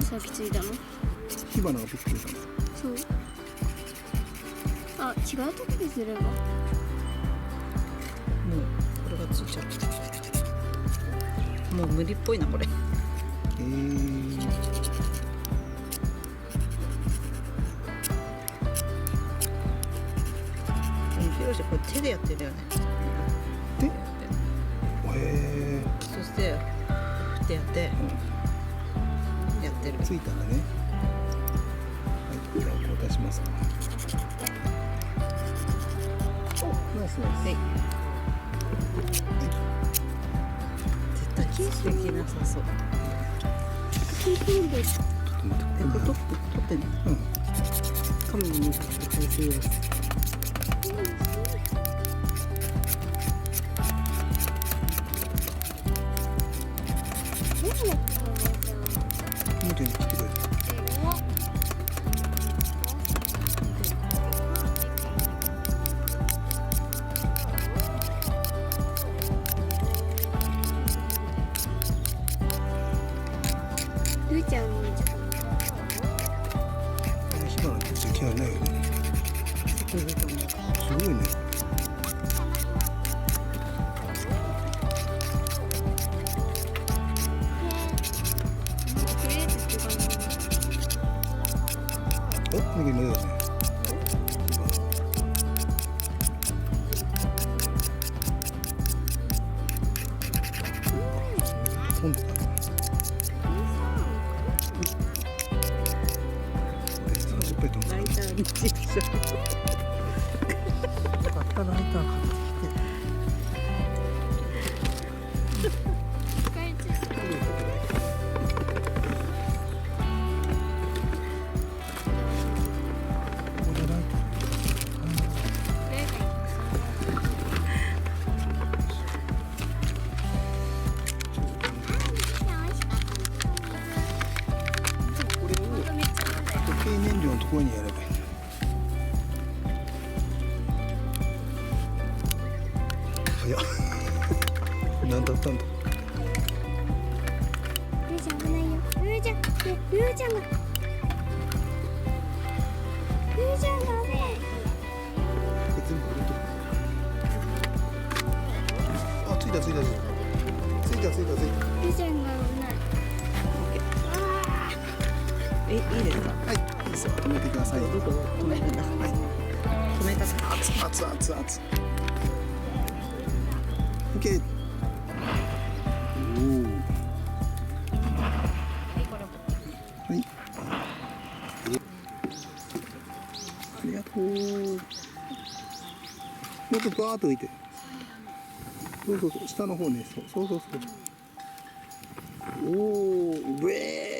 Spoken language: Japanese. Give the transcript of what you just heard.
さっきついたの？火花がびっくりした。そう。あ、違うとこですれば。もうこれがついちゃった。もう無理っぽいなこれ。ひろしこれ手でやってるよね。手？そして振ってやって、やってる。ついたんだね。はい、じゃあこう出しますか。お、ナイスナイス。はい。絶対できなさそう。聞いてるんです。ちょっと待って、これ取ってね。カメラに向かって回数を。見てね、来てくれ。ルーちゃんも火花って気配ないよね。すごいね。お、右目だね。飛んでた。30杯飛んでた。ライターにちっちゃい。よかった、ライター買ってきて。燃料のところにやればいいんだ。早っ。何だったんだ。ルーちゃん危ないよ。ルーちゃん、ルーちゃんが。ルーちゃんが危ない。全部入れとく。あ、ついたついたついた。ついたついたついた。ルーちゃんが危ない。いいですか。はい、いいですよ。止めてください。どこ止めるんだ。はい。止めたか。熱熱熱熱。オッケー。おお。はい。ありがとう。もっとバーっと置いて。そうそうそう、下の方ね。そうそうそうそう。おお、ブエー。